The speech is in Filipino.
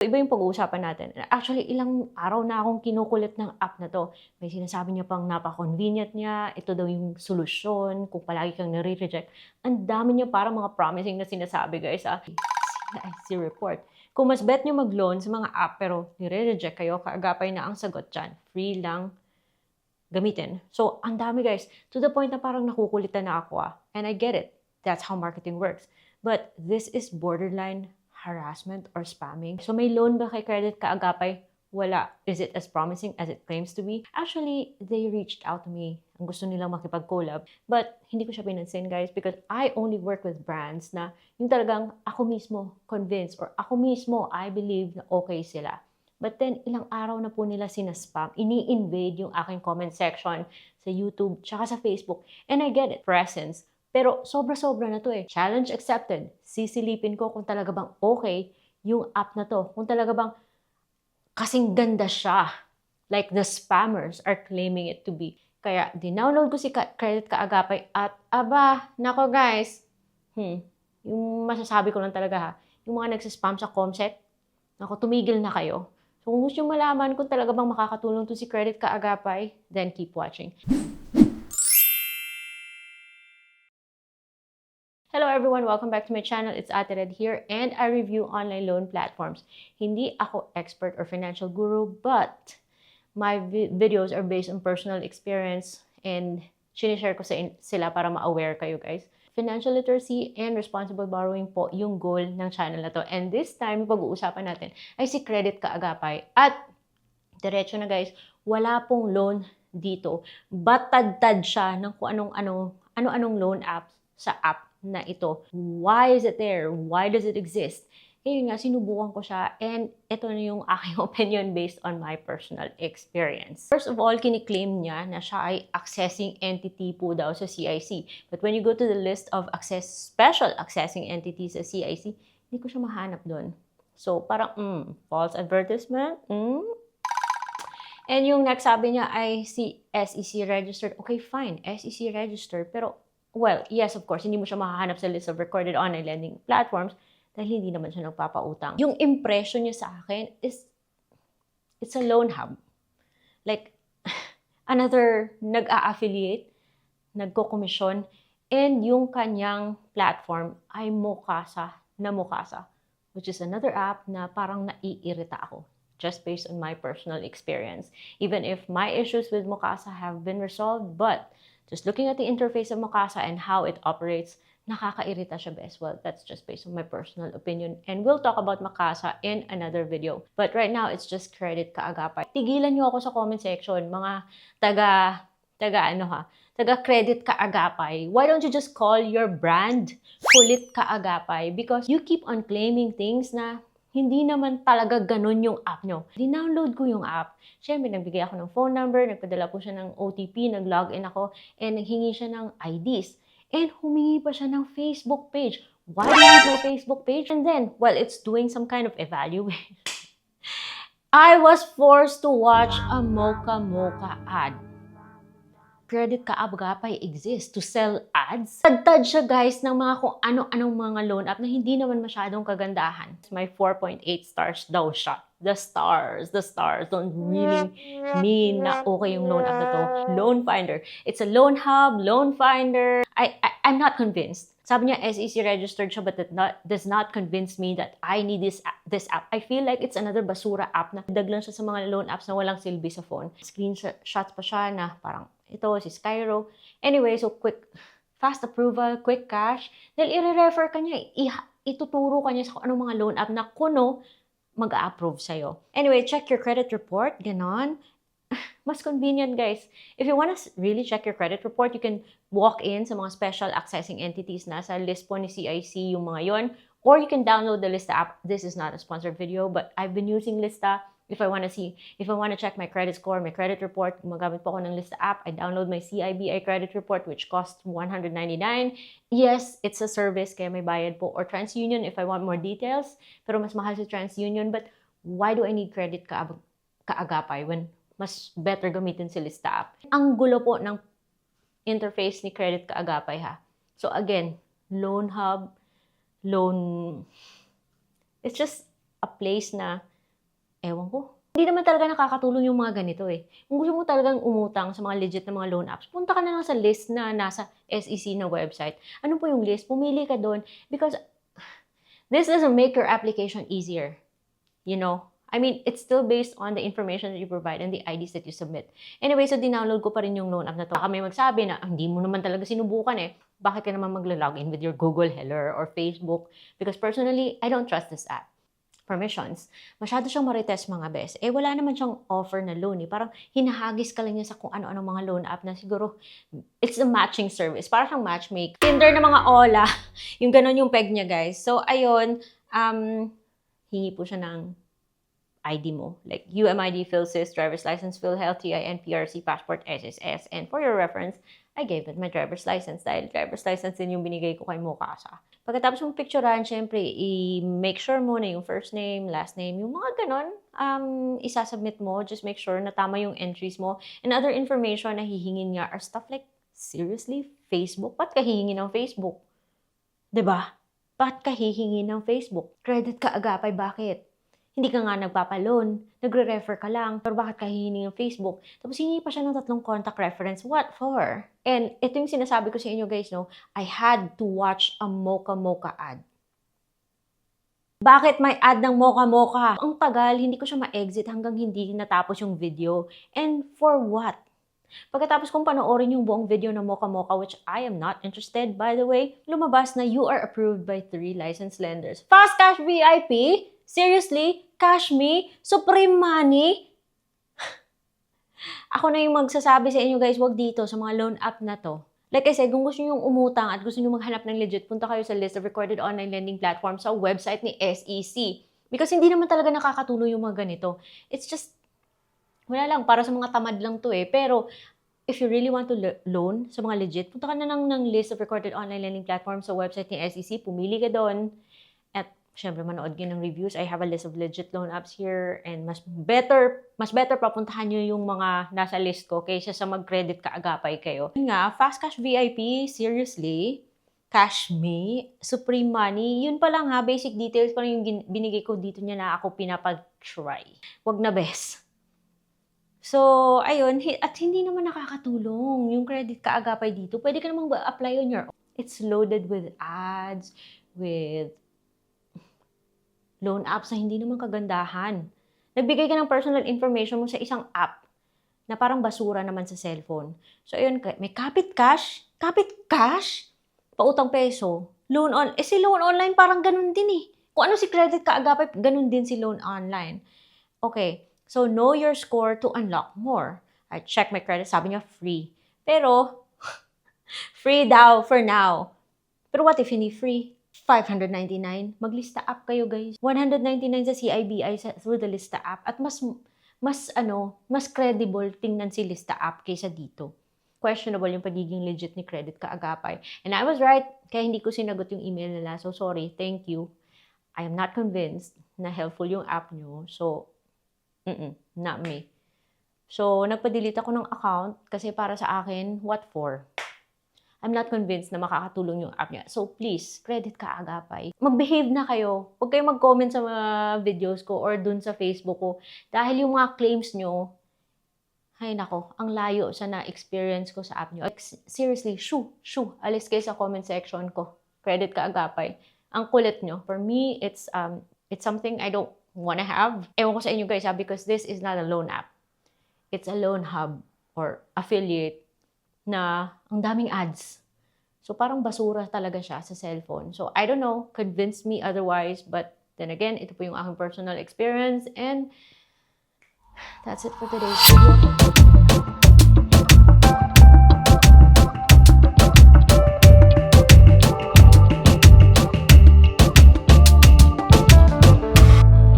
Iba yung pag-uusapan natin. Actually, ilang araw na akong kinukulit ng app na to. May sinasabi niya pang napaka-convenient niya, ito daw yung solusyon kung palagi kang nare-reject. Ang dami niya parang mga promising na sinasabi, guys. CIC report. Kung mas bet niyo mag-loan sa mga app pero nire-reject kayo, kaagapay na ang sagot dyan. Free lang gamitin. So, ang dami, guys. To the point na parang nakukulitan na ako. And I get it. That's how marketing works. But this is borderline harassment or spamming. So, may loan ba kay Credit Kaagapay? Wala. Is it as promising as it claims to be? Actually, they reached out to me. Ang gusto nilang makipag-collab. But, hindi ko siya pinansin, guys, because I only work with brands na yung talagang ako mismo convinced or ako mismo, I believe na okay sila. But then, ilang araw na po nila sinaspam. Ini-invade yung aking comment section sa YouTube tsaka sa Facebook. And I get it. Presence. Pero sobra-sobra na to eh. Challenge accepted. Sisilipin ko kung talaga bang okay yung app na to. Kung talaga bang kasing ganda siya. Like the spammers are claiming it to be. Kaya dinownload ko si Credit Kaagapay at aba, nako guys. Yung masasabi ko lang talaga ha. Yung mga nagsispam sa Comsec, nako tumigil na kayo. So kung gusto nyo malaman kung talaga bang makakatulong to si Credit Kaagapay, then keep watching. Hello everyone! Welcome back to my channel. It's Ate Red here and I review online loan platforms. Hindi ako expert or financial guru, but my videos are based on personal experience and sinishare ko sila para ma-aware kayo guys. Financial literacy and responsible borrowing po yung goal ng channel na to. And this time, pag-uusapan natin ay si Credit Kaagapay. At diretso na guys, wala pong loan dito. Batad-tad siya ng kung ano-anong loan apps sa app na ito. Why is it there? Why does it exist? Kaya nga, sinubukan ko siya and ito na yung aking opinion based on my personal experience. First of all, kiniklaim niya na siya ay accessing entity po daw sa CIC. But when you go to the list of special accessing entities sa CIC, hindi ko siya mahanap doon. So, parang, false advertisement? And yung nagsabi niya ay si SEC registered. Okay, fine, SEC registered. Pero, well, yes, of course, hindi mo siya mahahanap sa list of recorded online lending platforms dahil hindi naman siya nagpaputang. Yung impression niya sa akin is, it's a loan hub. Like, another nag-a-affiliate, nagko-commission, and yung kanyang platform ay Mokasa na Mokasa, which is another app na parang naiirita ako just based on my personal experience. Even if my issues with Mokasa have been resolved, but just looking at the interface of Mokasa and how it operates, nakakairita siya best. Well, that's just based on my personal opinion. And we'll talk about Mokasa in another video. But right now, it's just Credit Kaagapay. Tigilan niyo ako sa comment section, mga taga-Credit Kaagapay. Why don't you just call your brand Kulit Kaagapay? Because you keep on claiming things na hindi naman talaga ganun yung app nyo. Dinownload ko yung app. Siyempre, nagbigay ako ng phone number, nagpadala po siya ng OTP, nag-login ako, and naghingi siya ng IDs. And humingi pa siya ng Facebook page. Why do you need my Facebook page? And then, well, it's doing some kind of evaluation. I was forced to watch a Mocha Mocha ad. Credit Kaagapay exists to sell ads. Tad-tad siya guys ng mga kung ano-anong mga loan app na hindi naman masyadong kagandahan. My 4.8 stars daw siya. The stars don't really mean na okay yung loan app na to. Loan Finder. It's a loan hub, Loan Finder. I'm not convinced. Sabi niya SEC registered siya but that does not convince me that I need this app. I feel like it's another basura app na daglan siya sa mga loan apps na walang silbi sa phone. Screenshots pa siya na parang ito, si Skyro. Anyway, so fast approval, quick cash. Dahil i-refer ka niya, ituturo ka niya sa anong mga loan app na kuno mag-a-approve sa'yo. Anyway, check your credit report, ganon. Mas convenient, guys. If you want to really check your credit report, you can walk in sa mga special accessing entities na sa list po ni CIC yung mga yon. Or you can download the Lista app. This is not a sponsored video, but I've been using Lista. If I want to check my credit score, my credit report, gumagamit po ako ng Lista app. I download my CIBI credit report, which costs $199. Yes, it's a service, kaya may bayad po. Or TransUnion if I want more details. Pero mas mahal si TransUnion. But why do I need Credit Kaagapay when mas better gamitin si Lista app? Ang gulo po ng interface ni Credit Kaagapay ha. So again, loan hub, it's just a place na Ewan ko. Hindi naman talaga nakakatulong yung mga ganito eh. Kung gusto mo talagang umutang sa mga legit na mga loan apps, punta ka na lang sa list na nasa SEC na website. Ano po yung list? Pumili ka doon because this doesn't make your application easier. You know? I mean, it's still based on the information that you provide and the IDs that you submit. Anyway, so dinownload ko pa rin yung loan app na to. Baka may magsabi na, hindi mo naman talaga sinubukan eh. Bakit ka naman magla-login with your Google Heller or Facebook? Because personally, I don't trust this app. Permissions. Masyado siyang marites mga bes. Eh, wala naman siyang offer na loan eh. Parang hinahagis ka lang niya sa kung ano-ano mga loan app na siguro it's a matching service. Parang siyang matchmake. Tinder na mga Ola. Yung ganon yung peg niya, guys. So, ayun, hingi po siya ng ID mo. Like UMID, PhilSys, driver's license, PhilHealth, TIN, PRC, passport, SSS. And for your reference, I gave it my driver's license dahil driver's license din yung binigay ko kay Mukasa. Pagkatapos mong picturean, syempre, i-make sure mo na yung first name, last name, yung mga ganon, isasubmit mo. Just make sure na tama yung entries mo. And other information na hihingin niya are stuff like, seriously, Facebook? Ba't ka hihingi ng Facebook? Diba? Ba't ka hihingi ng Facebook? Credit ka agapay, bakit? Hindi ka nga nagpapaloan, nagre-refer ka lang, pero bakit ka hihingi ng Facebook? Tapos hingi pa siya ng 3 contact reference. What for? And ito yung sinasabi ko sa inyo guys, no? I had to watch a Mocha Mocha ad. Bakit may ad ng Mocha Mocha? Ang tagal, hindi ko siya ma-exit hanggang hindi natapos yung video. And for what? Pagkatapos kong panoorin yung buong video ng Mocha Mocha, which I am not interested, by the way, lumabas na you are approved by 3 licensed lenders. Fast Cash VIP? Seriously? Cash Me? Supreme Money? Ako na yung magsasabi sa inyo guys, wag dito sa mga loan app na to. Like I said, kung gusto nyo yung umutang at gusto nyo maghanap ng legit, punta kayo sa list of recorded online lending platforms sa website ni SEC. Because hindi naman talaga nakakatulong yung mga ganito. It's just, wala lang, para sa mga tamad lang to eh. Pero, if you really want to loan sa mga legit, punta ka na ng list of recorded online lending platforms sa website ni SEC, pumili ka doon. At syempre, manood kayo ng reviews. I have a list of legit loan apps here and mas better papuntahan nyo yung mga nasa list ko kaysa sa mag-credit ka agapay kayo. Yun nga, Fast Cash VIP, seriously, Cash Me, Supreme Money, yun pa lang ha, basic details pa lang yung binigay ko dito niya na ako pinapag-try. Wag na bes. So, ayun, at hindi naman nakakatulong yung credit ka agapay dito. Pwede ka namang apply on your own. It's loaded with ads, with loan apps na hindi naman kagandahan. Nagbigay ka ng personal information mo sa isang app na parang basura naman sa cellphone. So, ayun, may Kapit Cash, pautang peso, loan on, si loan online parang ganun din eh. Kung ano si credit ka agapay, ganun din si loan online. Okay, so know your score to unlock more. I check my credit, sabi niya free. Pero, free daw for now. Pero what if hindi free? 599. Maglista app kayo, guys. 199 sa CIBI through the Lista app at mas credible tingnan si Lista app kaysa dito. Questionable yung pagiging legit ni credit ka agapay. And I was right, kaya hindi ko sinagot yung email nila. So sorry, thank you. I am not convinced na helpful yung app nyo. So, not me. So, nagpa-delete ako ng account kasi para sa akin, what for? I'm not convinced na makakatulong yung app niya. So, please, credit ka agapay. Mag-behave na kayo. Huwag kayong mag-comment sa mga videos ko or dun sa Facebook ko. Dahil yung mga claims nyo, ay nako, ang layo sa na-experience ko sa app nyo. Like, seriously, alis kayo sa comment section ko. Credit ka agapay. Ang kulit nyo. For me, it's something I don't wanna have. Ewan ko sa inyo guys, because this is not a loan app. It's a loan hub or affiliate na ang daming ads. So, parang basura talaga siya sa cellphone. So, I don't know, convince me otherwise. But then again, ito po yung aking personal experience. And that's it for today's video.